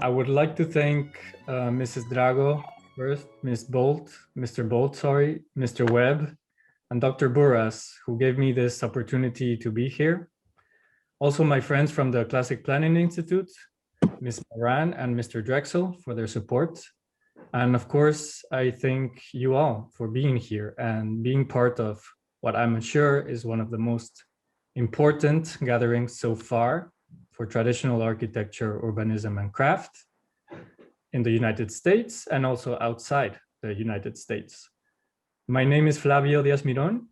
I would like to thank Mrs. Drago first, Mr. Bolt, sorry, Mr. Webb, and Dr. Burras, who gave me this opportunity to be here. Also my friends from the Classic Planning Institute, Ms. Moran and Mr. Drexel for their support. And of course, I thank you all for being here and being part of what I'm sure is one of the most important gatherings so far for traditional architecture, urbanism, and craft in the United States and also outside the United States. My name is Flavio Diaz Mirón.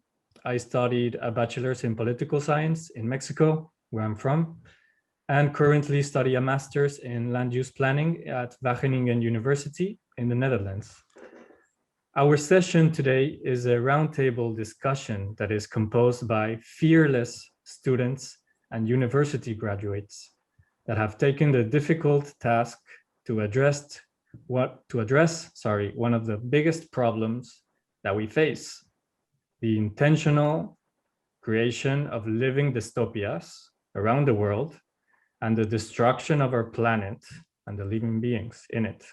I studied a bachelor's in political science in Mexico, where I'm from, and currently study a master's in land use planning at Wageningen University in the Netherlands. Our session today is a roundtable discussion that is composed by fearless students and university graduates that have taken the difficult task to address one of the biggest problems that we face, the intentional creation of living dystopias around the world and the destruction of our planet and the living beings in it.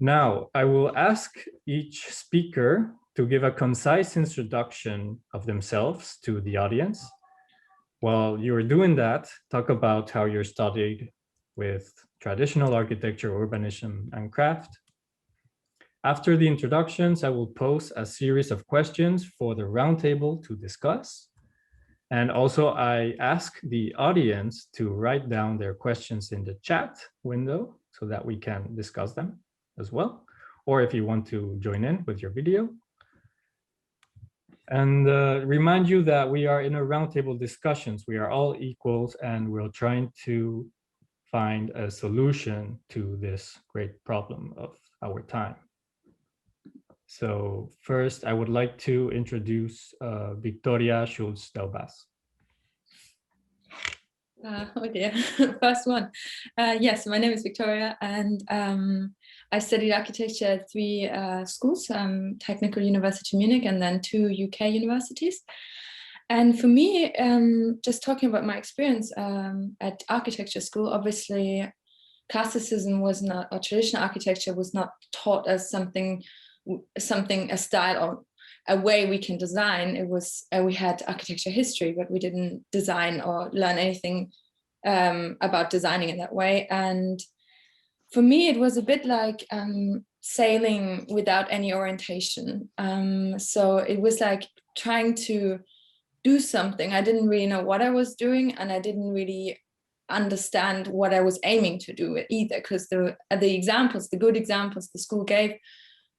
Now, I will ask each speaker to give a concise introduction of themselves to the audience. While you're doing that, talk about how you're studied with traditional architecture, urbanism, and craft. After the introductions, I will pose a series of questions for the roundtable to discuss. And also I ask the audience to write down their questions in the chat window so that we can discuss them as well. Or if you want to join in with your video. And remind you that we are in a roundtable discussions. We are all equals and we're trying to find a solution to this great problem of our time. So first, I would like to introduce Victoria Schulz-Daubas. Oh dear, first one. Yes, my name is Victoria, and I studied architecture at three schools, Technologico University Munich and then two UK universities. And for me, just talking about my experience at architecture school, obviously classicism was not, or traditional architecture was not taught as something, a style or a way we can design. It was, we had architecture history, but we didn't design or learn anything about designing in that way. And for me, it was a bit like sailing without any orientation. So it was like trying to do something. I didn't really know what I was doing, and I didn't really understand what I was aiming to do either, because the examples, the good examples the school gave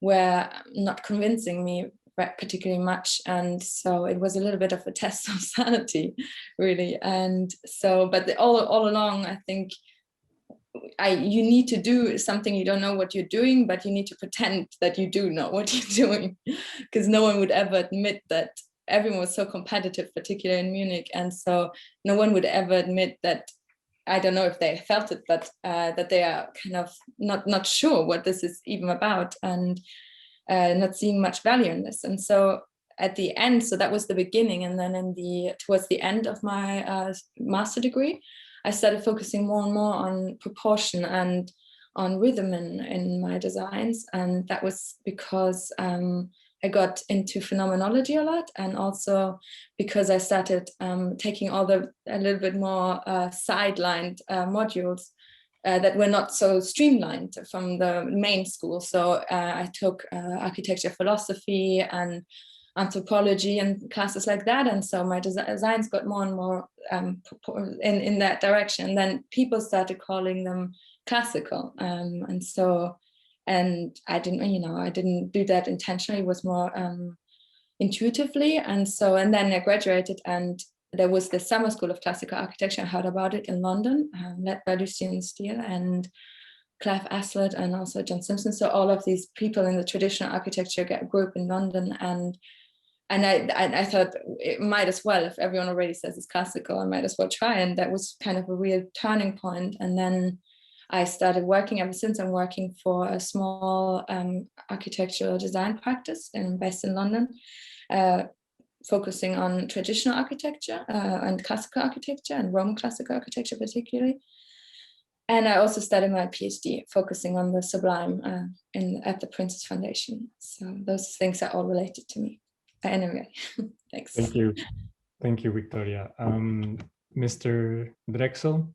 were not convincing me particularly much. And so it was a little bit of a test of sanity, really. And so, but all along, I think you need to do something. You don't know what you're doing, but you need to pretend that you do know what you're doing, because no one would ever admit that. Everyone was so competitive, particularly in Munich. And so no one would ever admit that, I don't know if they felt it, but that they are kind of not sure what this is even about, and not seeing much value in this. And so at the end, so that was the beginning. And then towards the end of my master degree, I started focusing more and more on proportion and on rhythm in my designs. And that was because I got into phenomenology a lot, and also because I started taking all a little bit more sidelined modules that were not so streamlined from the main school. So I took architecture philosophy and anthropology and classes like that. And so my designs got more and more in that direction. And then people started calling them classical. And I didn't do that intentionally. It was more intuitively. And then I graduated, and there was the summer school of classical architecture. I heard about it in London, led by Lucien Steele and Clive Aslett and also John Simpson. So all of these people in the traditional architecture grew up in London, and I thought it might as well, if everyone already says it's classical, I might as well try. And that was kind of a real turning point. And then I started working. Ever since, I'm working for a small architectural design practice based in London, focusing on traditional architecture and classical architecture and Roman classical architecture particularly. And I also studied my PhD focusing on the sublime at the Princess Foundation. So those things are all related to me. Anyway, thanks. Thank you. Thank you, Victoria. Mr. Drexel?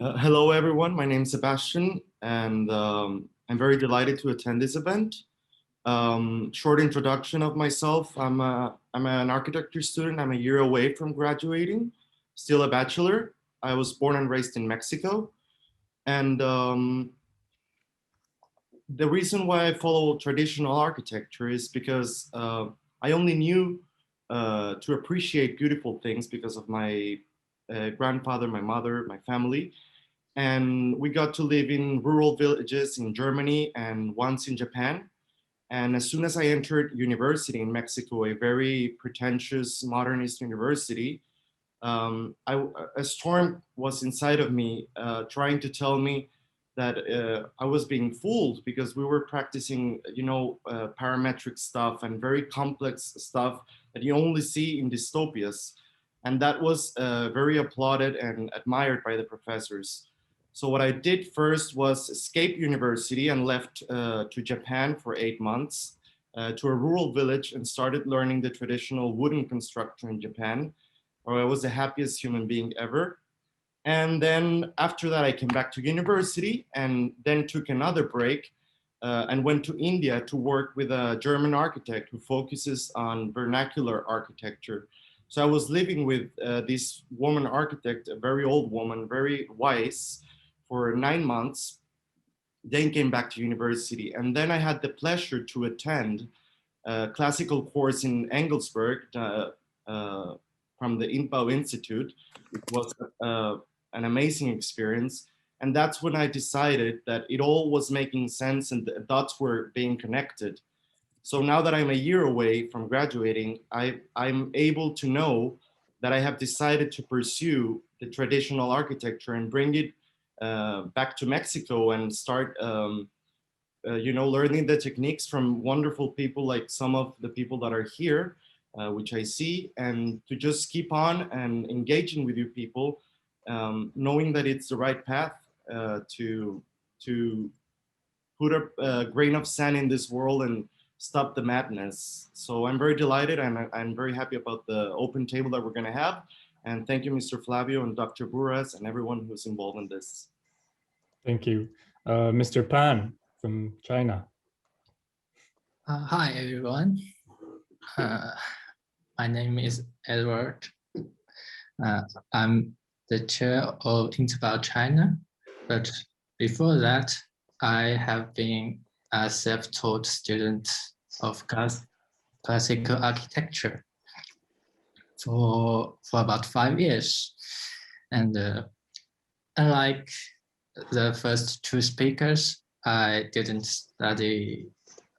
Hello, everyone. My name is Sebastian, and I'm very delighted to attend this event. Short introduction of myself. I'm an architecture student. I'm a year away from graduating, still a bachelor. I was born and raised in Mexico. And the reason why I follow traditional architecture is because I only knew to appreciate beautiful things because of my grandfather, my mother, my family. And we got to live in rural villages in Germany and once in Japan. And as soon as I entered university in Mexico, a very pretentious modernist university, a storm was inside of me trying to tell me that I was being fooled because we were practicing, parametric stuff and very complex stuff that you only see in dystopias. And that was very applauded and admired by the professors. So what I did first was escape university and left to Japan for 8 months to a rural village and started learning the traditional wooden construction in Japan, where I was the happiest human being ever. And then after that, I came back to university and then took another break and went to India to work with a German architect who focuses on vernacular architecture. So I was living with this woman architect, a very old woman, very wise, for 9 months, then came back to university. And then I had the pleasure to attend a classical course in Engelsberg from the INPAU Institute. It was an amazing experience. And that's when I decided that it all was making sense and the dots were being connected. So now that I'm a year away from graduating, I'm able to know that I have decided to pursue the traditional architecture and bring it back to Mexico and start, learning the techniques from wonderful people like some of the people that are here, which I see, and to just keep on and engaging with you people, knowing that it's the right path to put a grain of sand in this world and stop the madness. So I'm very delighted and I'm very happy about the open table that we're going to have. And thank you, Mr. Flavio and Dr. Burras and everyone who's involved in this. Thank you. Mr. Pan from China. Hi, everyone. My name is Edward. I'm the chair of Interval China, but before that, I have been a self-taught student of classical architecture for about 5 years. And unlike the first two speakers, I didn't study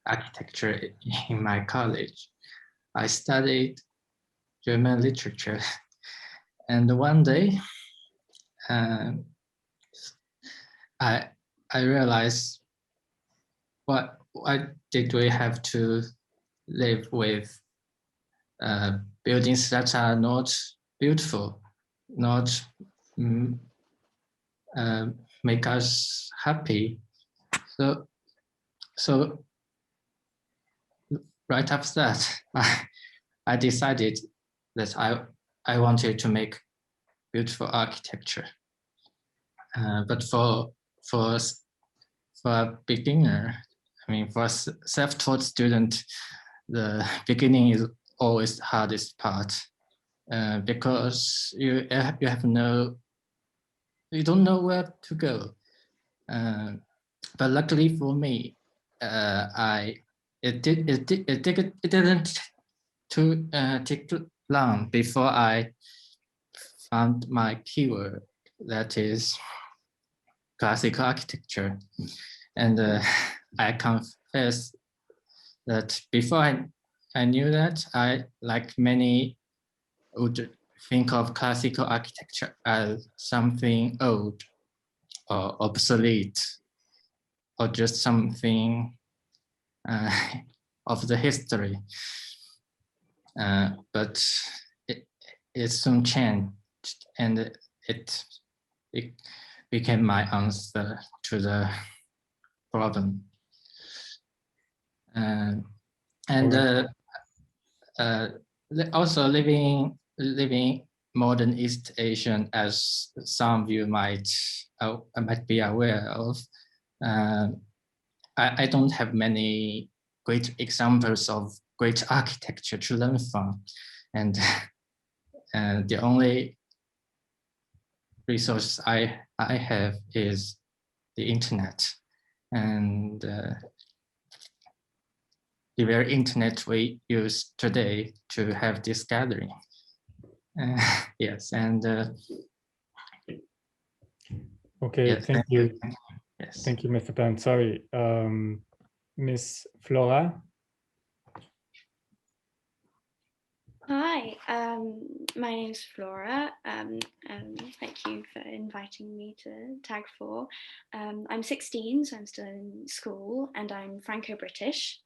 architecture in my college. I studied German literature. And one day, I realized why did we have to live with buildings that are not beautiful, not make us happy. So right after that, I decided that I wanted to make beautiful architecture. But for a beginner, for a self-taught student, the beginning is always the hardest part because you don't know where to go. But luckily for me, it didn't take too long before I found my keyword, that is classical architecture. And I confess that before I knew that, I, like many, would think of classical architecture as something old or obsolete, or just something of the history. But it soon changed, and became my answer to the problem. Also living modern East Asian, as some of you might be aware of, I don't have many great examples of great architecture to learn from, and the only resource I have is the internet, and the very internet we use today to have this gathering. Yes, and okay, yes, thank you. Yes. Thank you, Mr. Pan. Sorry, Miss Flora. Hi, my name is Flora. Thank you for inviting me to Tag 4. I'm 16, so I'm still in school, and I'm Franco-British.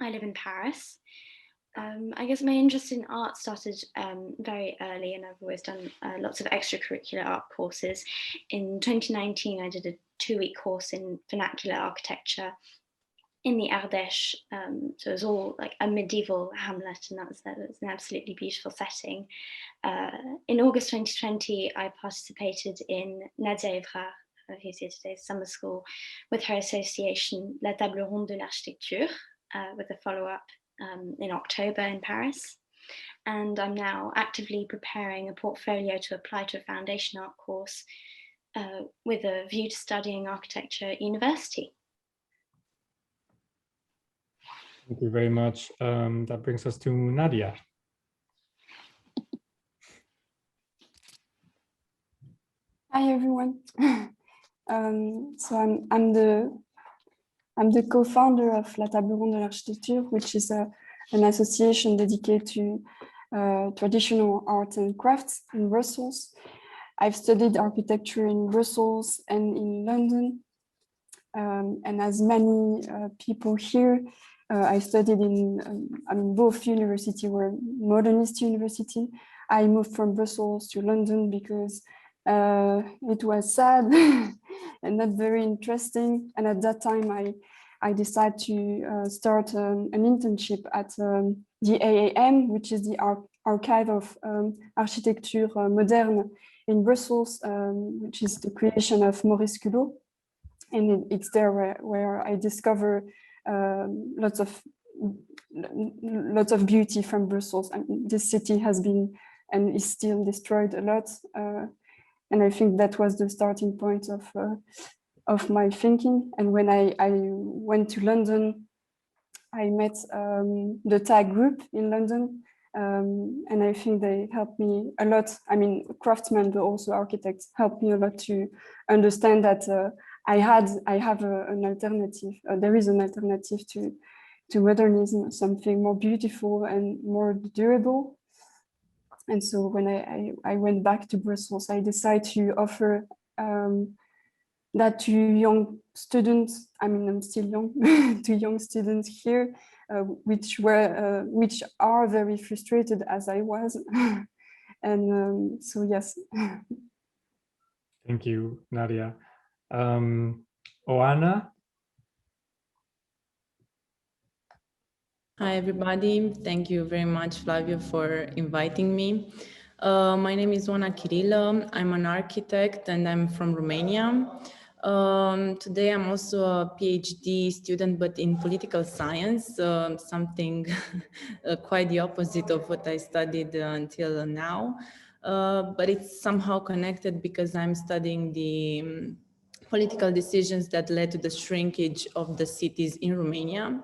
I live in Paris. I guess my interest in art started very early, and I've always done lots of extracurricular art courses. In 2019, I did a 2-week course in vernacular architecture in the Ardèche, so it was all like a medieval hamlet, and that was an absolutely beautiful setting. In August 2020, I participated in Nadia Everard, who's here today's summer school, with her association La Table Ronde de l'Architecture, with a follow-up in October in Paris. And I'm now actively preparing a portfolio to apply to a foundation art course with a view to studying architecture at university. Thank you very much. That brings us to Nadia. Hi everyone. So I'm the co-founder of La Table Ronde de l'Architecture, which is an association dedicated to traditional art and crafts in Brussels. I've studied architecture in Brussels and in London, and as many people here, I studied in both universities were modernist university. I moved from Brussels to London because it was sad and not very interesting. And at that time, I decided to start an internship at the AAM, which is the Archive of Architecture Moderne in Brussels, which is the creation of Maurice Culot. And it's there where I discover lots of beauty from Brussels. And this city has been and is still destroyed a lot. And I think that was the starting point of my thinking. And when I went to London, I met the TAG group in London. And I think they helped me a lot. I mean, craftsmen, but also architects helped me a lot to understand that I have an alternative. There is an alternative to modernism, something more beautiful and more durable. And so when I went back to Brussels, I decided to offer that to young students. I mean, I'm still young, to young students here, which are very frustrated as I was. And so, yes. Thank you, Nadia. Oana. Hi, everybody. Thank you very much, Flavio, for inviting me. My name is Oana Kirilă. I'm an architect and I'm from Romania. Today, I'm also a PhD student, but in political science, something quite the opposite of what I studied until now. But it's somehow connected because I'm studying the political decisions that led to the shrinkage of the cities in Romania.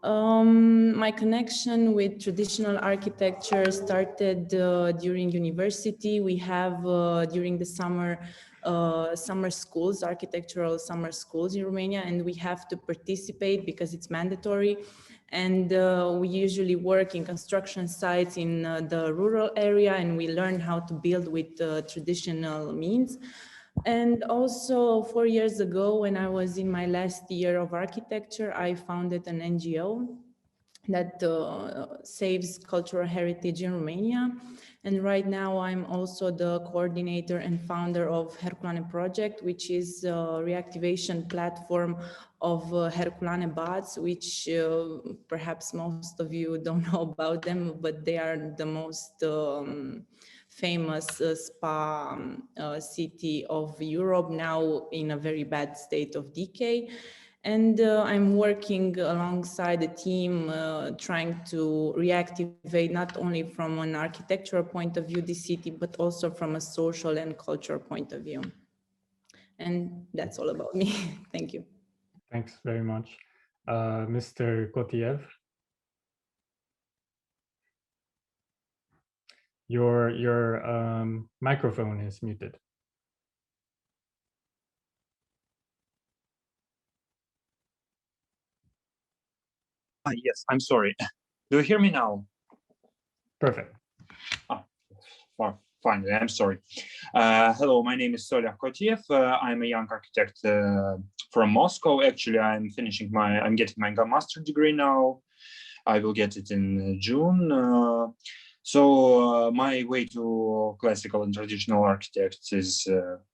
My connection with traditional architecture started during university. We have during the summer schools, architectural summer schools in Romania, and we have to participate because it's mandatory. And we usually work in construction sites in the rural area, and we learn how to build with traditional means. And also 4 years ago, when I was in my last year of architecture, I founded an NGO that saves cultural heritage in Romania. And right now I'm also the coordinator and founder of Herculane project, which is a reactivation platform of Herculane bots, which perhaps most of you don't know about them, but they are the most famous spa city of Europe, now in a very bad state of decay. And I'm working alongside the team, trying to reactivate not only from an architectural point of view the city, but also from a social and cultural point of view. And that's all about me. Thank you. Thanks very much. Mr. Kotiev, your microphone is muted. Yes, I'm sorry. Do you hear me now? Perfect. Fine, I'm sorry. Hello, my name is Solia Kotiev. I'm a young architect from Moscow. Actually, I'm getting my master degree now. I will get it in June. So my way to classical and traditional architects is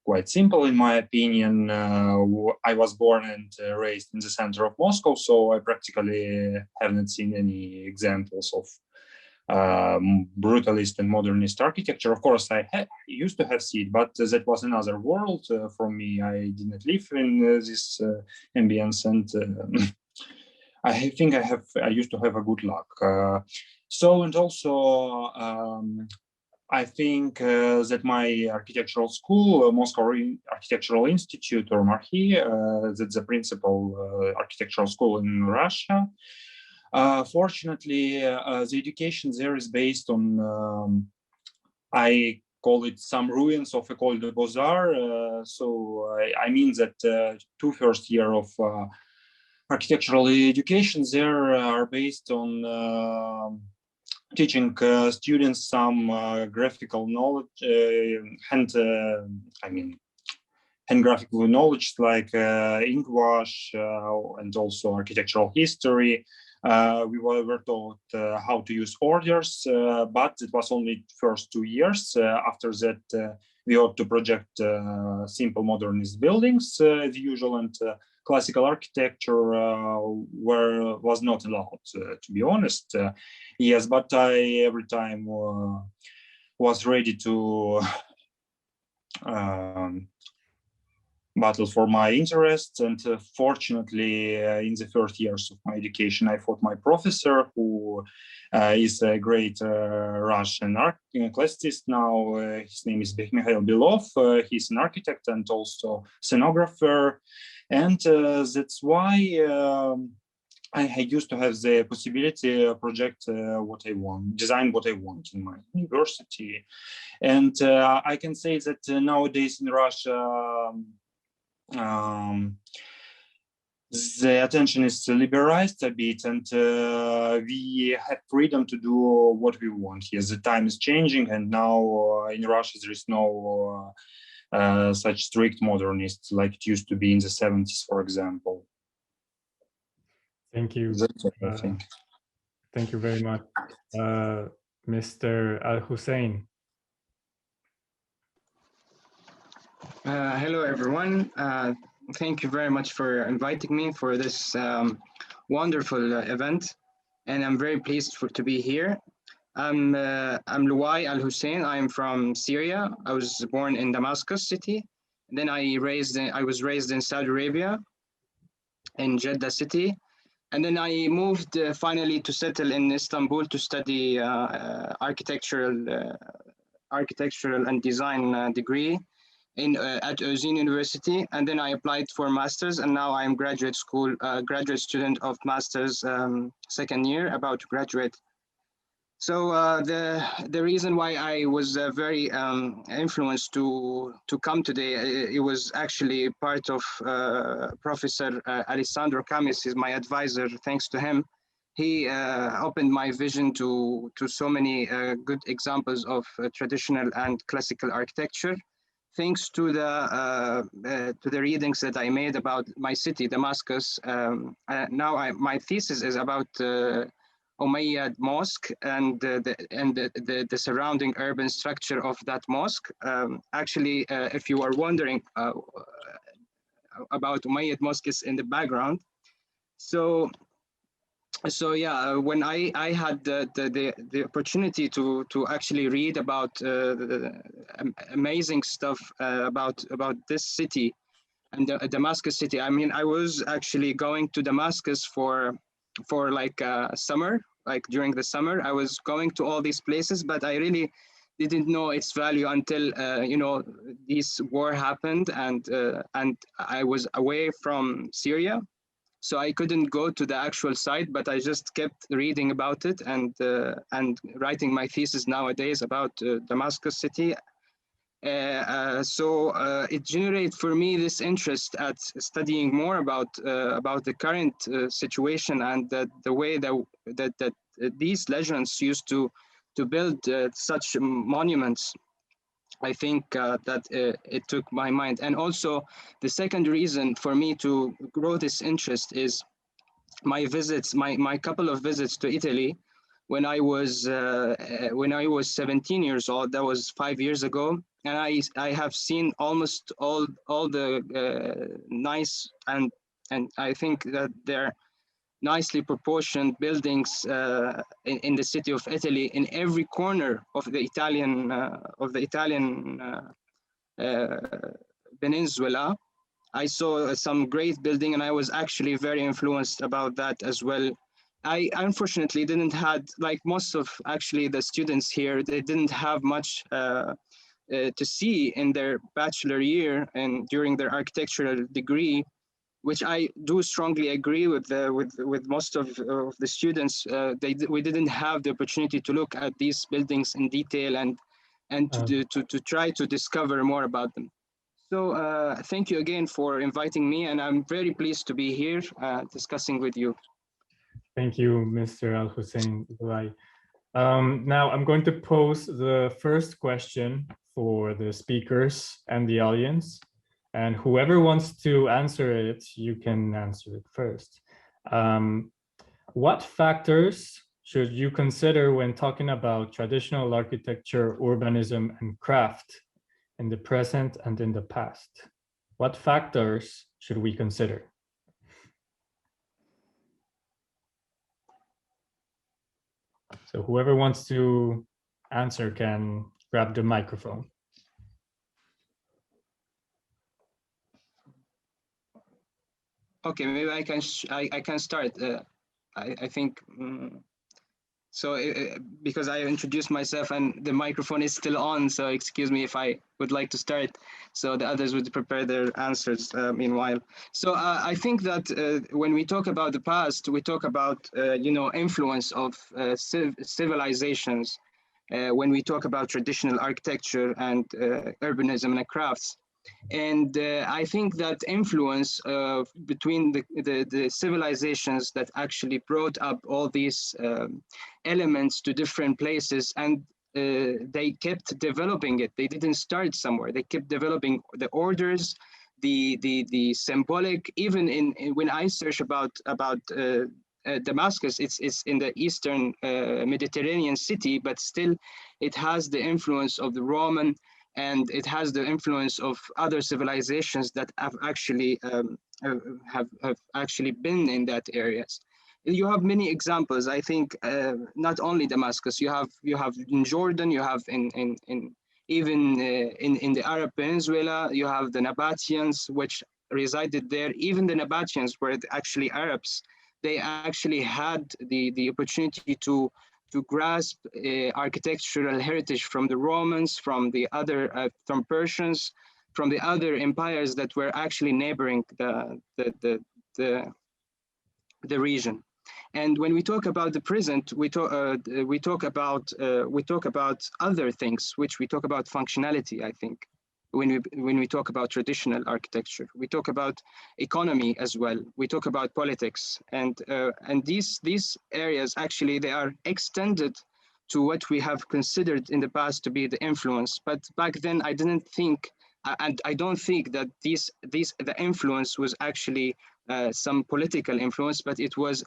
quite simple, in my opinion. I was born and raised in the center of Moscow, so I practically haven't seen any examples of brutalist and modernist architecture. Of course, I used to have seen it, but that was another world for me. I did not live in this ambience, and I think I used to have a good luck. And also, I think that my architectural school, Moscow Architectural Institute, or MARHI, that's the principal architectural school in Russia. Fortunately, the education there is based on, I call it some ruins of École de Beaux-Arts. So I mean that first year of architectural education there are based on teaching students some graphical knowledge, hand graphical knowledge like ink wash and also architectural history. We were taught how to use orders, but it was only first 2 years. After that, we ought to project simple modernist buildings, as usual, and classical architecture was not allowed, to be honest. Yes, but I every time was ready to battle for my interests, and fortunately, in the first years of my education, I fought my professor, who is a great Russian classicist now. His name is Mikhail Belov. He's an architect and also scenographer, and that's why I used to have the possibility to project what I want, design what I want in my university. And I can say that nowadays in Russia, the attention is liberalized a bit, and we have freedom to do what we want. Yes, the time is changing, and now in Russia there is no such strict modernists like it used to be in the 70s, for example. Thank you. That's what I think. Thank you very much. Mr. Al Hussein. Hello, everyone. Thank you very much for inviting me for this wonderful event, and I'm very pleased to be here. I'm Louai Al Hussein. I'm from Syria. I was born in Damascus city. And then I was raised in Saudi Arabia, in Jeddah city. And then I moved finally to settle in Istanbul to study architectural and design degree at Özyegin University. And then I applied for master's, and now I'm graduate student of master's second year, about to graduate. So the reason why I was very influenced to come today, it was actually part of Professor Alessandro Camis, is my advisor. Thanks to him, he opened my vision to so many good examples of traditional and classical architecture. Thanks to the readings that I made about my city, Damascus. Now my thesis is about Umayyad Mosque and the surrounding urban structure of that mosque. Actually, if you are wondering about Umayyad Mosque, is in the background. So yeah, when I had the opportunity to actually read about amazing stuff about this city and the Damascus city. I mean, I was actually going to Damascus for like summer, like during the summer. I was going to all these places, but I really didn't know its value until you know, this war happened, and I was away from Syria. So I couldn't go to the actual site, but I just kept reading about it and writing my thesis nowadays about Damascus city. So it generated for me this interest at studying more about the current situation and the way that these legends used to build such monuments. I think that it took my mind. And also the second reason for me to grow this interest is my visits, my couple of visits to Italy when I was 17 years old. That was 5 years ago, and I have seen almost all the nice and I think that they're nicely proportioned buildings in the city of Italy, in every corner of the Italian peninsula. I saw some great building, and I was actually very influenced about that as well. I unfortunately didn't had, like most of actually the students here, they didn't have much to see in their bachelor year and during their architectural degree, which I do strongly agree with most of the students. We didn't have the opportunity to look at these buildings in detail and to try to discover more about them. So thank you again for inviting me, and I'm very pleased to be here discussing with you. Thank you, Mr. Al Hussein. Now I'm going to pose the first question for the speakers and the audience, and whoever wants to answer it, you can answer it first. What factors should you consider when talking about traditional architecture, urbanism, and craft in the present and in the past? What factors should we consider? So whoever wants to answer can grab the microphone. Okay, maybe I can start. I think so because I introduced myself and the microphone is still on, so excuse me if I would like to start, so the others would prepare their answers meanwhile. So I think that when we talk about the past, we talk about you know, influence of civilizations. When we talk about traditional architecture and urbanism and crafts. And I think that influence between the civilizations that actually brought up all these elements to different places, and they kept developing it. They didn't start somewhere. They kept developing the orders, the symbolic. Even when I search about Damascus, it's in the eastern Mediterranean city, but still it has the influence of the Roman, and it has the influence of other civilizations that have actually actually been in that areas. You have many examples. I think not only Damascus. You have in Jordan. You have in the Arab Peninsula. You have the Nabateans, which resided there. Even the Nabateans were actually Arabs. They actually had the opportunity to grasp architectural heritage from the Romans, from the other, from Persians, from the other empires that were actually neighboring the region. And when we talk about the present, we talk about other things, which we talk about functionality. I think when we talk about traditional architecture, we talk about economy as well. We talk about politics, and these areas actually, they are extended to what we have considered in the past to be the influence. But back then, I didn't think and I don't think that the influence was actually some political influence, but it was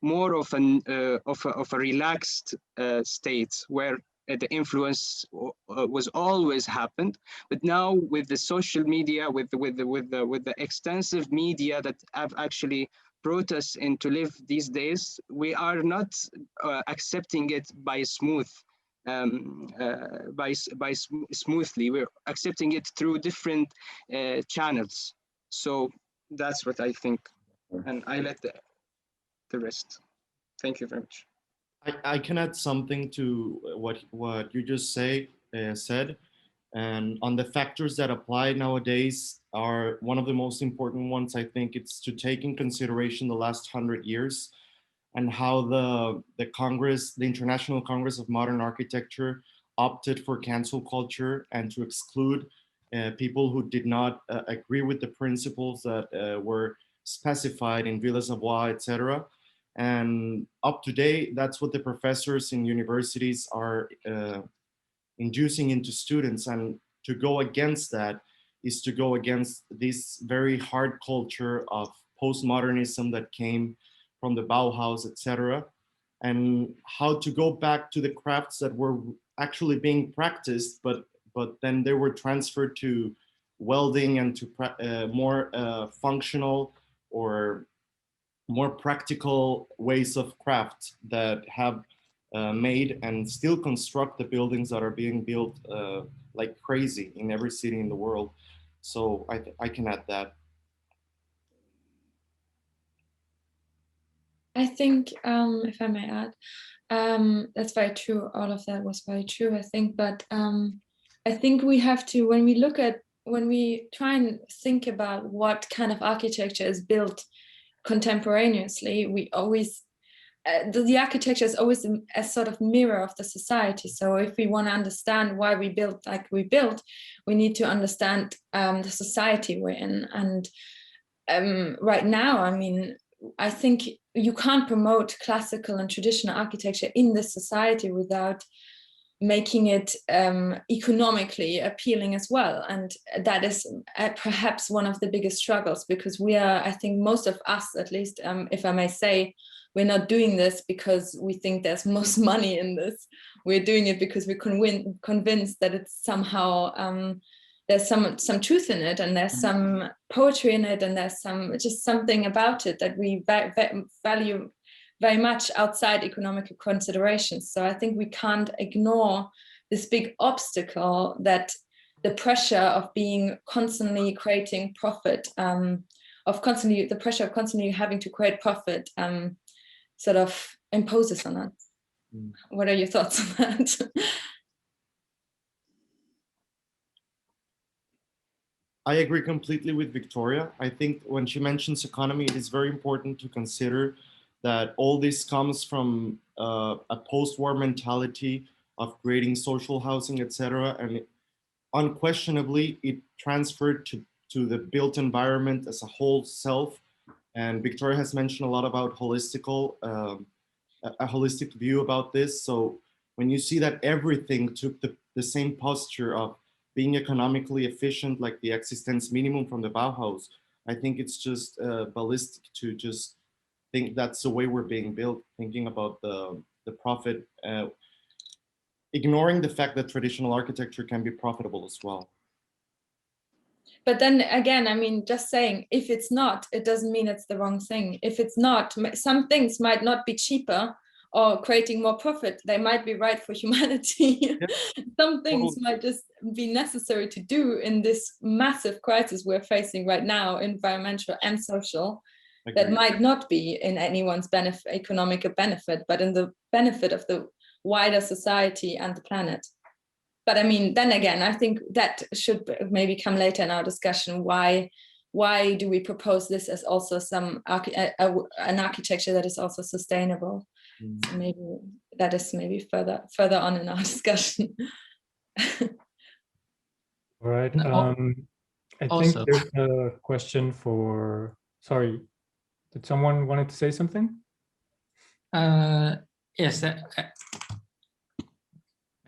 more of a relaxed state where the influence was always happened. But now with the social media, with the extensive media that have actually brought us into live these days, we are not accepting it by smoothly. We're accepting it through different channels. So that's what I think, and I let the rest. Thank you very much. I can add something to what you just said, and on the factors that apply nowadays are one of the most important ones. I think it's to take in consideration the last 100 years and how the Congress, the International Congress of Modern Architecture, opted for cancel culture and to exclude people who did not agree with the principles that were specified in Ville-Savoie, etc. And up to date, that's what the professors in universities are inducing into students. And to go against that is to go against this very hard culture of postmodernism that came from the Bauhaus, etc. And how to go back to the crafts that were actually being practiced, but then they were transferred to welding and to more functional or more practical ways of craft that have made and still construct the buildings that are being built like crazy in every city in the world. So I can add that. I think, if I may add, that's very true. All of that was very true, I think. But I think we have to, when we try and think about what kind of architecture is built contemporaneously, we always, the architecture is always a sort of mirror of the society. So if we want to understand why we built like we built, we need to understand the society we're in. And right now, I mean, I think you can't promote classical and traditional architecture in this society without making it economically appealing as well. And that is perhaps one of the biggest struggles, because we are, I think most of us, at least, if I may say, we're not doing this because we think there's most money in this. We're doing it because we're convinced that it's somehow, there's some truth in it, and there's some poetry in it, and there's just something about it that we value very much outside economic considerations. So I think we can't ignore this big obstacle that the pressure of being constantly creating profit, the pressure of constantly having to create profit sort of imposes on us. What are your thoughts on that? I agree completely with Victoria. I think when she mentions economy, it is very important to consider that all this comes from a post-war mentality of creating social housing, etc. And unquestionably, it transferred to the built environment as a whole self. And Victoria has mentioned a lot about a holistic view about this. So when you see that everything took the same posture of being economically efficient, like the existence minimum from the Bauhaus, I think it's just ballistic to just think that's the way we're being built, thinking about the profit, ignoring the fact that traditional architecture can be profitable as well. But then again, I mean, just saying, if it's not, it doesn't mean it's the wrong thing. If it's not, some things might not be cheaper or creating more profit. They might be right for humanity. Yep. Some things might just be necessary to do in this massive crisis we're facing right now, environmental and social. Agreed. That might not be in anyone's economic benefit, but in the benefit of the wider society and the planet. But I mean, then again, I think that should maybe come later in our discussion. Why do we propose this as also an architecture that is also sustainable? So maybe that is maybe further on in our discussion. All right. I think there's a question for. Sorry, did someone wanted to say something? Yes.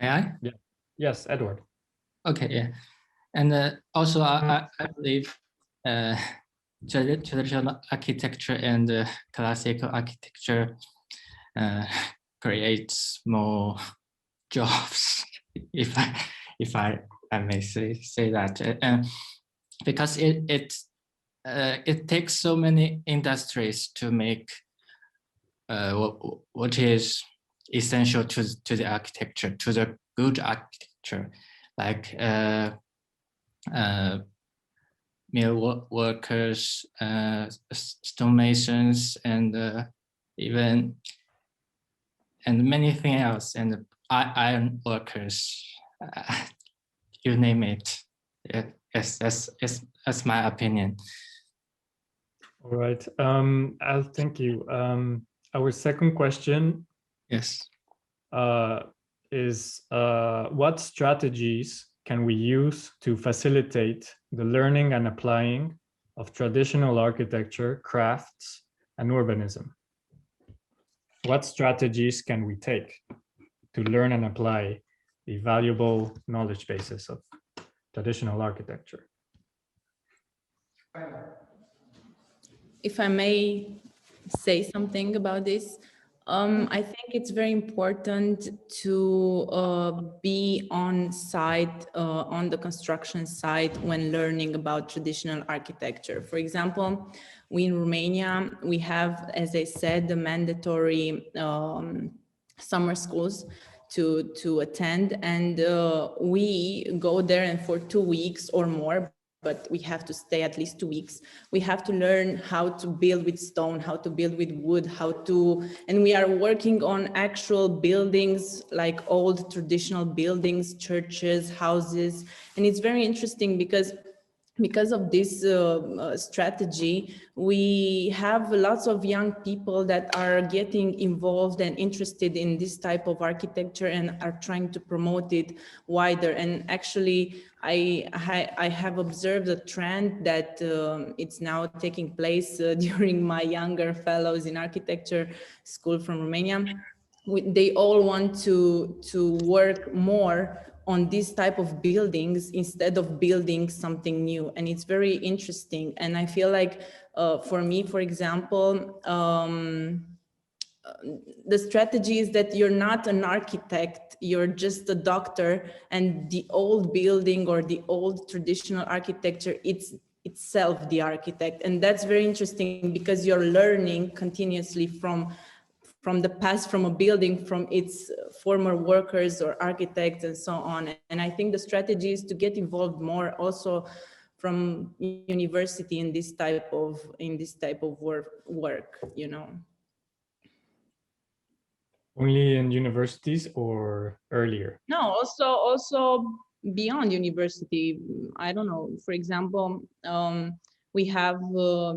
May I? Yeah. Yes, Edward. Okay. Yeah. And also, I believe traditional architecture and classical architecture creates more jobs, if I may say that, because it takes so many industries to make what is essential to the architecture, to the good architecture, like mill workers, stonemasons, and many things else, and iron workers, you name it. Yes, that's my opinion. All right. I'll thank you. Our second question, yes, is what strategies can we use to facilitate the learning and applying of traditional architecture, crafts, and urbanism? What strategies can we take to learn and apply the valuable knowledge bases of traditional architecture? If I may say something about this, I think it's very important to be on site, on the construction site when learning about traditional architecture. For example, we in Romania, we have, as I said, the mandatory summer schools to attend, and we go there, and for 2 weeks or more, but we have to stay at least 2 weeks. We have to learn how to build with stone, how to build with wood, and we are working on actual buildings, like old traditional buildings, churches, houses. And it's very interesting because of this strategy, we have lots of young people that are getting involved and interested in this type of architecture and are trying to promote it wider. And actually, I have observed a trend that it's now taking place during my younger fellows in architecture school from Romania. They all want to work more on this type of buildings instead of building something new. And it's very interesting. And I feel like for me, for example, the strategy is that you're not an architect, you're just a doctor, and the old building or the old traditional architecture, it's itself the architect. And that's very interesting because you're learning continuously from the past, from a building, from its former workers or architects and so on. And I think the strategy is to get involved more also from university in this type of work, you know. Only in universities or earlier? No, also beyond university. I don't know, for example, we have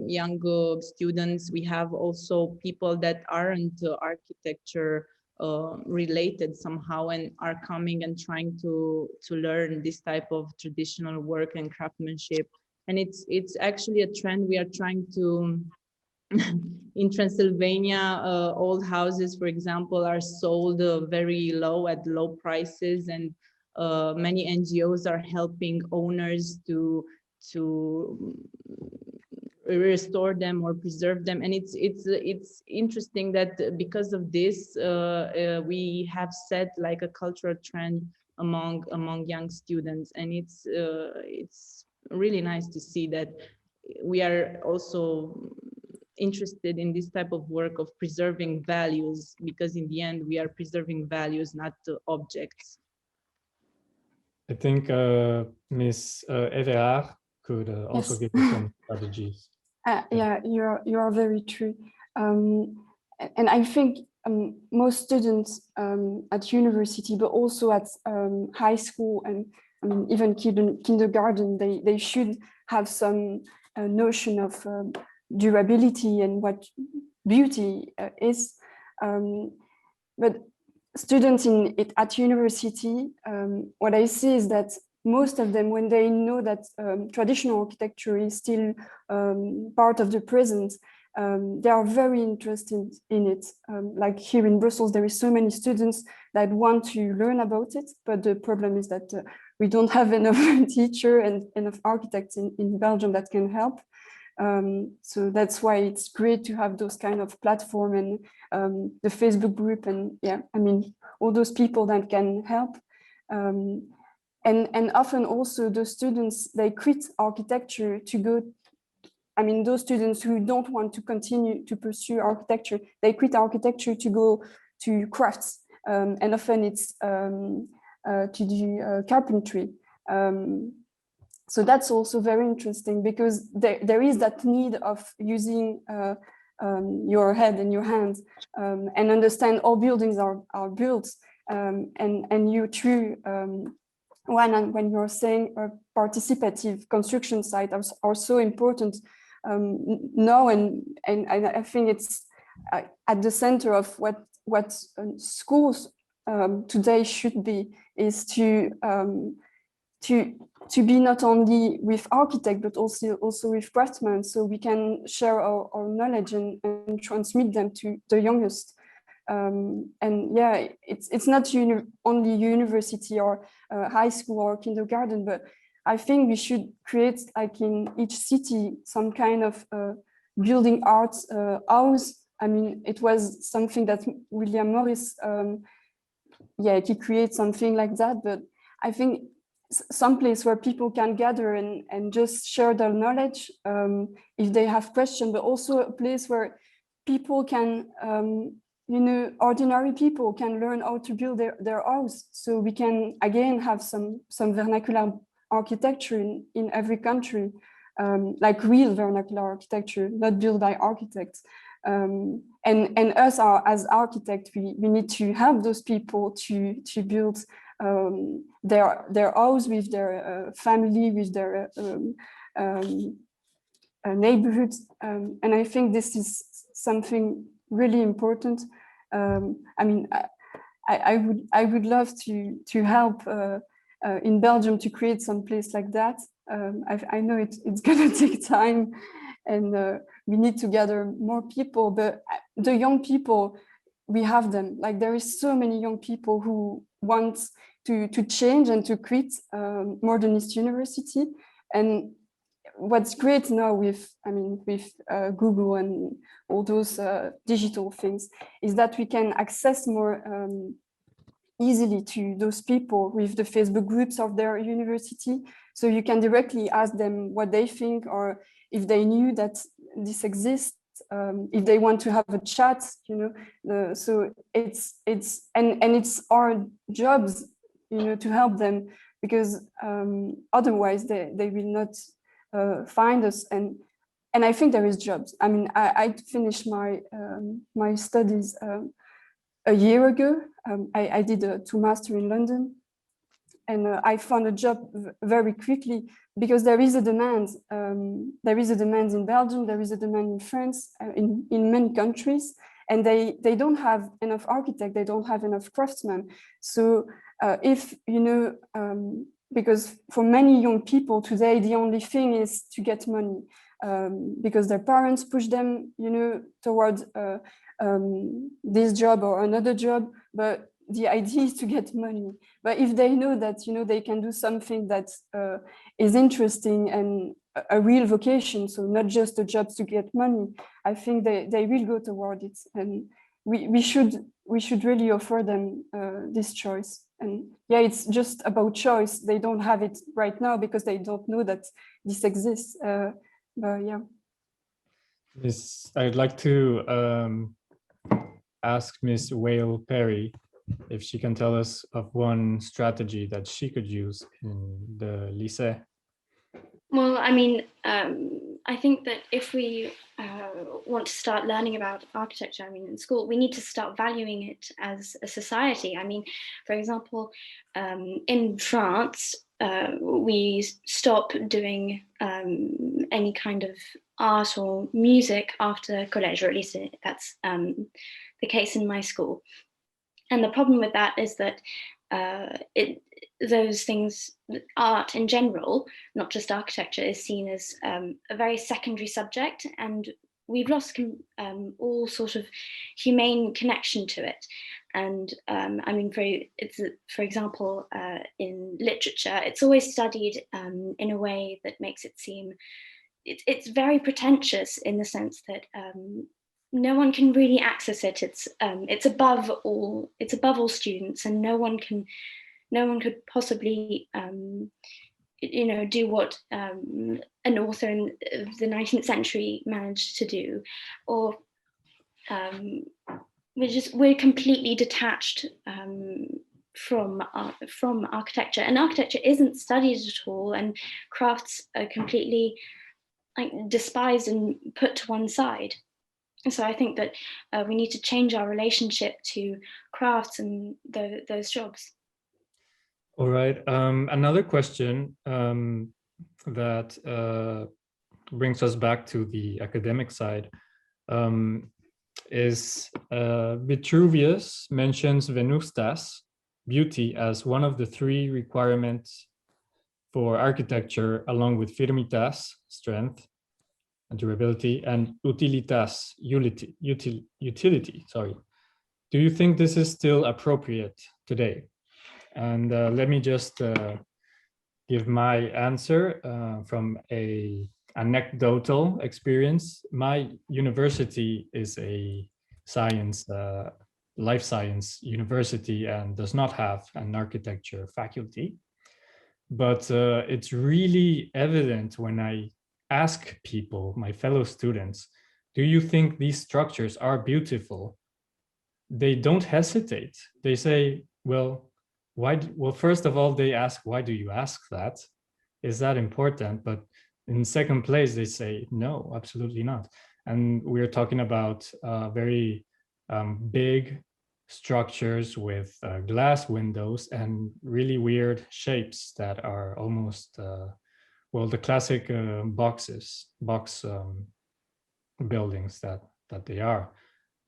young students, we have also people that aren't architecture related somehow and are coming and trying to learn this type of traditional work and craftsmanship. And it's actually a trend we are trying to in Transylvania, old houses, for example, are sold very low at low prices, and many NGOs are helping owners to restore them or preserve them. And it's interesting that because of this, we have set like a cultural trend among young students, and it's really nice to see that we are also interested in this type of work of preserving values, because in the end we are preserving values, not objects. I think Ms. Everard could also give us some strategies. Yeah, you are very true. And I think most students at university, but also at high school and even kindergarten, they should have some notion of durability and what beauty is. But students at university, what I see is that most of them, when they know that traditional architecture is still part of the present, they are very interested in it. Like here in Brussels, there is so many students that want to learn about it, but the problem is that we don't have enough teacher and enough architects in Belgium that can help. So that's why it's great to have those kind of platform and the Facebook group, and yeah, I mean, all those people that can help. And often also the students, they quit architecture to go, I mean, those students who don't want to continue to pursue architecture, they quit architecture to go to crafts. And often it's to do carpentry. So that's also very interesting, because there is that need of using your head and your hands and understand all buildings are built. And you through when you're saying participative construction sites are so important now, and I think it's at the center of what schools today should be, is to be not only with architects but also with craftsmen, so we can share our knowledge and transmit them to the youngest. And yeah, it's not only university or high school or kindergarten, but I think we should create, like in each city, some kind of building arts house. I mean, it was something that William Morris, he created something like that, but I think some place where people can gather and just share their knowledge if they have questions, but also a place where people can, ordinary people can learn how to build their house. So we can again have some vernacular architecture in every country, like real vernacular architecture, not built by architects. And us as architects, we need to help those people to build their house with their family, with their neighborhoods. And I think this is something really important. I mean, I would love to help in Belgium to create some place like that. I know it's gonna take time, and we need to gather more people, but the young people, we have them. Like, there is so many young people who want to change and to quit Modernist University. And what's great now with Google and all those digital things is that we can access more easily to those people with the Facebook groups of their university. So you can directly ask them what they think, or if they knew that this exists, if they want to have a chat, so it's our jobs, to help them, because otherwise they will not find us. And I think there is jobs. I mean, I finished my studies a year ago. I did a 2 master in London, and I found a job very quickly, because there is a demand. There is a demand in Belgium, there is a demand in France, in many countries, and they don't have enough architects, they don't have enough craftsmen. So if, because for many young people today, the only thing is to get money, because their parents push them, towards this job or another job, but the idea is to get money. But if they know that, they can do something that is interesting and a real vocation, so not just a job to get money, I think they will go toward it. And we should really offer them this choice. And yeah, it's just about choice. They don't have it right now because they don't know that this exists. But yeah. Miss, I'd like to ask Miss Whale Perry if she can tell us of one strategy that she could use in the lycée. Well, I mean, I think that if we want to start learning about architecture, in school, we need to start valuing it as a society. I mean, for example, in France, we stop doing any kind of art or music after college, or at least that's the case in my school. And the problem with that is that those things, art in general, not just architecture, is seen as a very secondary subject. And we've lost all sort of humane connection to it. And I mean, for example, in literature, it's always studied in a way that makes it seem, it's very pretentious in the sense that no one can really access it. It's above all students, and no one could possibly do what an author in the 19th century managed to do, or we're completely detached from architecture, and architecture isn't studied at all, and crafts are completely despised and put to one side. And so I think that we need to change our relationship to crafts and those jobs. All right. Another question that brings us back to the academic side is Vitruvius mentions Venustas, beauty, as one of the 3 requirements for architecture, along with firmitas, strength and durability, and utilitas, utility. Sorry. Do you think this is still appropriate today? And let me just give my answer from a anecdotal experience. My university is a life science university and does not have an architecture faculty. But it's really evident when I ask people, my fellow students, do you think these structures are beautiful? They don't hesitate. They say, well, why? Well, first of all, they ask, why do you ask that? Is that important? But in second place, they say, no, absolutely not. And we're talking about very big structures with glass windows and really weird shapes that are almost, well, the classic box buildings that they are.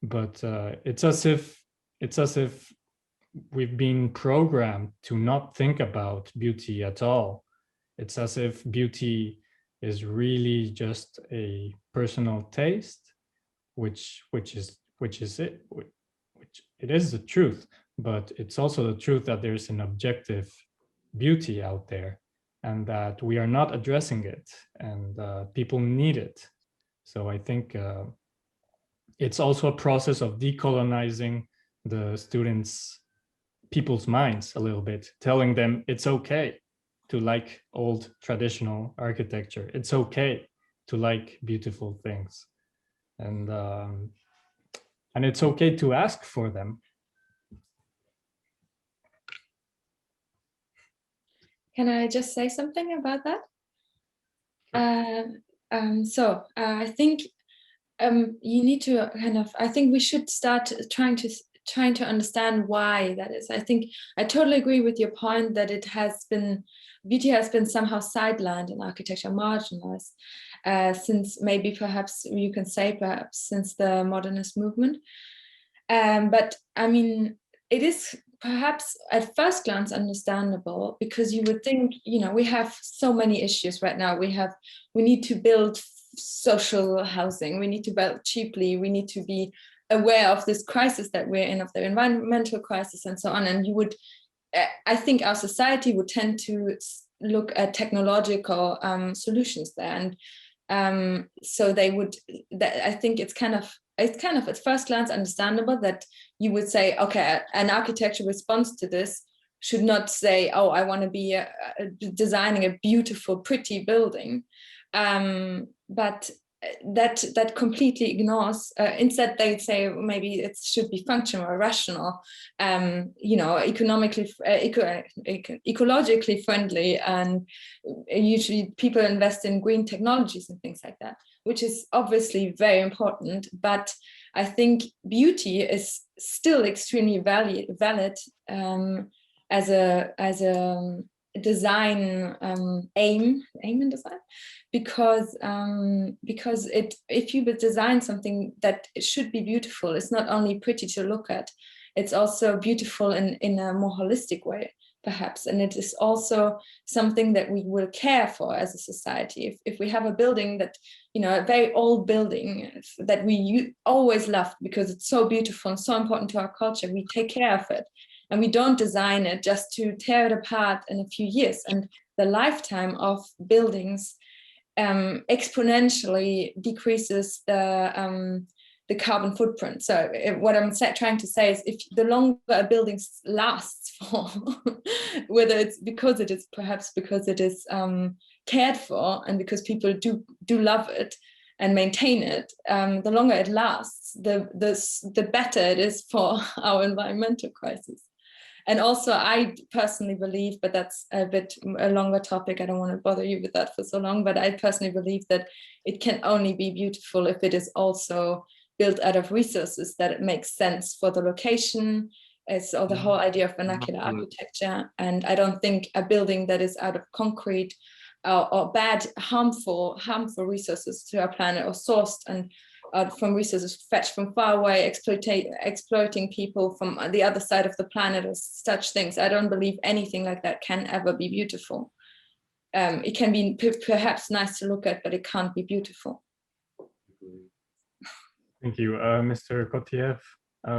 But it's as if we've been programmed to not think about beauty at all. It's as if beauty is really just a personal taste, which it is the truth, but it's also the truth that there's an objective beauty out there and that we are not addressing it, and people need it. So I think it's also a process of decolonizing the people's minds a little bit, telling them it's okay to like old traditional architecture. It's okay to like beautiful things, and it's okay to ask for them. Can I just say something about that? I think you need to I think we should start trying to understand why that is. I think I totally agree with your point that beauty has been somehow sidelined in architecture, marginalized, since maybe perhaps you can say since the modernist movement. But I mean, it is perhaps at first glance understandable, because you would think, we have so many issues right now. We need to build social housing, we need to build cheaply, we need to be aware of this crisis that we're in, of the environmental crisis and so on. And I think our society would tend to look at technological solutions there. And so they would, I think it's kind of at first glance understandable that you would say, okay, an architecture response to this should not say, oh, I want to be designing a beautiful, pretty building. But that completely ignores, instead they say maybe it should be functional or rational, economically, ecologically friendly, and usually people invest in green technologies and things like that, which is obviously very important. But I think beauty is still extremely valid as a design aim in design, because if you would design something that should be beautiful, it's not only pretty to look at, it's also beautiful in a more holistic way. perhaps. And it is also something that we will care for as a society. If we have a building that, you know, a very old building that we always loved because it's so beautiful and so important to our culture, we take care of it. And we don't design it just to tear it apart in a few years. And the lifetime of buildings exponentially decreases the carbon footprint. So what I'm trying to say is, if the longer a building lasts for, whether it's because it is perhaps because it is cared for and because people do love it and maintain it, the longer it lasts, the better it is for our environmental crisis. And also, I personally believe, but that's a longer topic, I don't want to bother you with that for so long, but I personally believe that it can only be beautiful if it is also built out of resources that it makes sense for the location. It's all the whole idea of vernacular architecture. And I don't think a building that is out of concrete or bad, harmful resources to our planet, or sourced and from resources fetched from far away, exploiting people from the other side of the planet, or such things. I don't believe anything like that can ever be beautiful. It can be perhaps nice to look at, but it can't be beautiful. Thank you, Mr. Kotiev.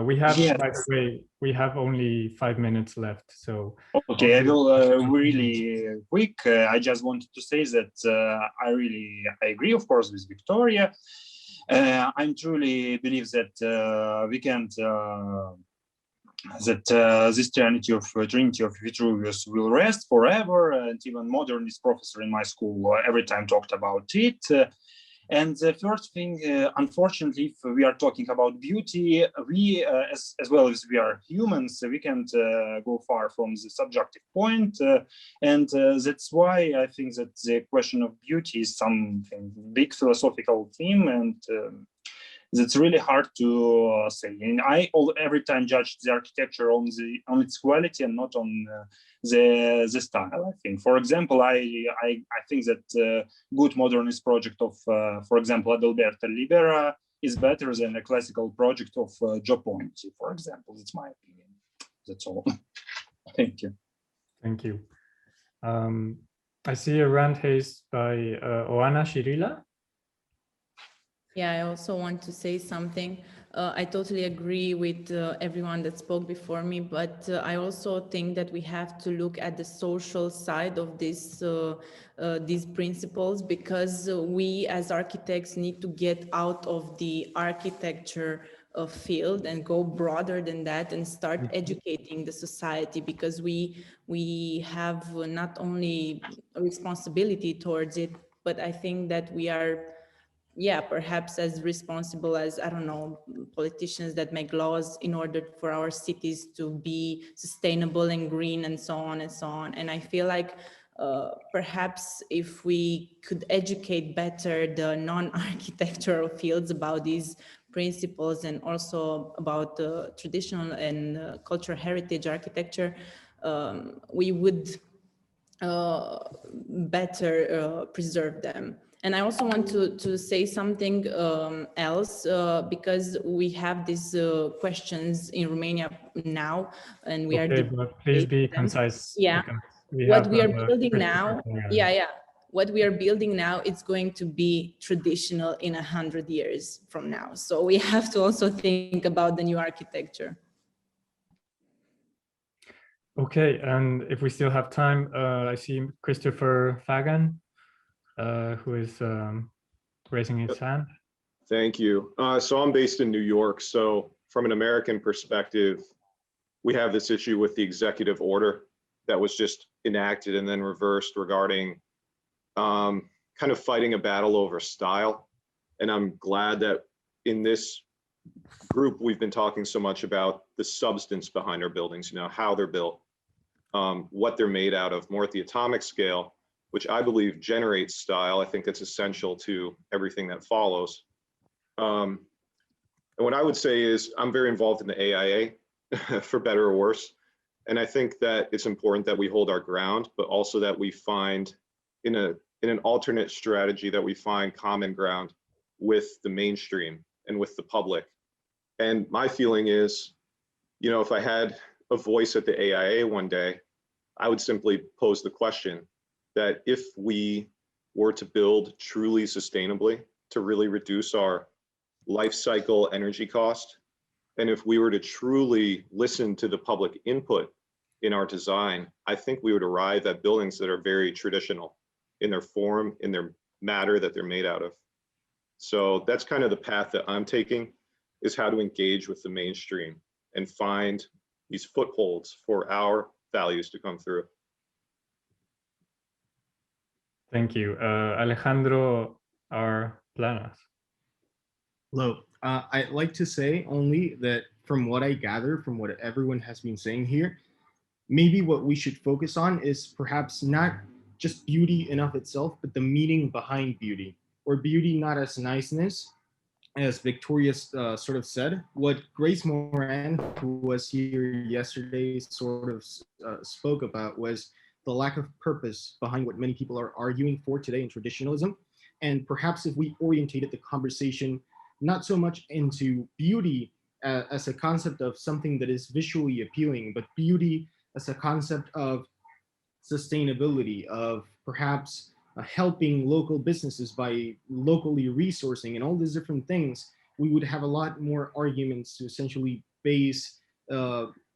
We have, Yes. by the way, we have only 5 minutes left. So okay, I will really quick. I just wanted to say that I agree, of course, with Victoria. I truly believe that we can't this Trinity of Vitruvius will rest forever, and even modernist professor in my school every time talked about it. And the first thing, unfortunately, if we are talking about beauty, we, as well as we are humans, we can't go far from the subjective point. And that's why I think that the question of beauty is something big philosophical theme, and that's really hard to say. And I every time judge the architecture on its quality and not on the style. I think, for example, I think that good modernist project of, for example, Adalberto Libera is better than a classical project of Joe Ponti, for example. That's my opinion. That's all. Thank you. Thank you. I see a hand raised by Oana Shirila. Yeah, I also want to say something. I totally agree with everyone that spoke before me, but I also think that we have to look at the social side of these principles, because we as architects need to get out of the architecture field and go broader than that and start educating the society, because we have not only a responsibility towards it, but I think that we are, yeah, perhaps as responsible as, I don't know, politicians that make laws in order for our cities to be sustainable and green and so on and so on. And I feel like perhaps if we could educate better the non-architectural fields about these principles, and also about traditional and cultural heritage architecture, we would better preserve them. And I also want to say something else, because we have these questions in Romania now, and we are. But please be concise. Yeah, what we are building now. Yeah. What we are building now, it's going to be traditional in 100 years from now. So we have to also think about the new architecture. Okay, and if we still have time, I see Christopher Fagan, who is raising his hand. Thank you. So I'm based in New York. So from an American perspective, we have this issue with the executive order that was just enacted and then reversed regarding kind of fighting a battle over style. And I'm glad that in this group, we've been talking so much about the substance behind our buildings, you know, how they're built, what they're made out of, more at the atomic scale, which I believe generates style. I think that's essential to everything that follows. And what I would say is I'm very involved in the AIA, for better or worse. And I think that it's important that we hold our ground, but also that we find in an alternate strategy that we find common ground with the mainstream and with the public. And my feeling is, you know, if I had a voice at the AIA one day, I would simply pose the question that if we were to build truly sustainably to really reduce our life cycle energy cost, and if we were to truly listen to the public input in our design, I think we would arrive at buildings that are very traditional in their form, in their matter that they're made out of. So that's kind of the path that I'm taking, is how to engage with the mainstream and find these footholds for our values to come through. Thank you. Alejandro R. Planas. Hello. I'd like to say only that from what I gather, from what everyone has been saying here, maybe what we should focus on is perhaps not just beauty in of itself, but the meaning behind beauty, or beauty not as niceness, as Victoria sort of said. What Grace Moran, who was here yesterday, sort of spoke about was the lack of purpose behind what many people are arguing for today in traditionalism. And perhaps if we orientated the conversation not so much into beauty as a concept of something that is visually appealing, but beauty as a concept of sustainability, of perhaps helping local businesses by locally resourcing and all these different things, we would have a lot more arguments to essentially base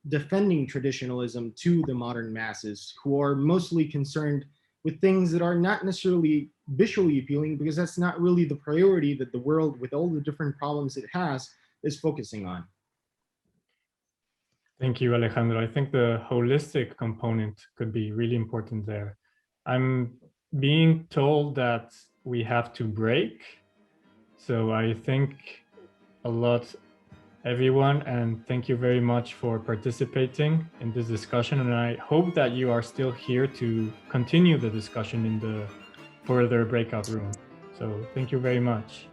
defending traditionalism to the modern masses, who are mostly concerned with things that are not necessarily visually appealing, because that's not really the priority that the world, with all the different problems it has, is focusing on. Thank you, Alejandro. I think the holistic component could be really important there. I'm being told that we have to break. So I thank a lot, everyone, and thank you very much for participating in this discussion. And I hope that you are still here to continue the discussion in the further breakout room. So thank you very much.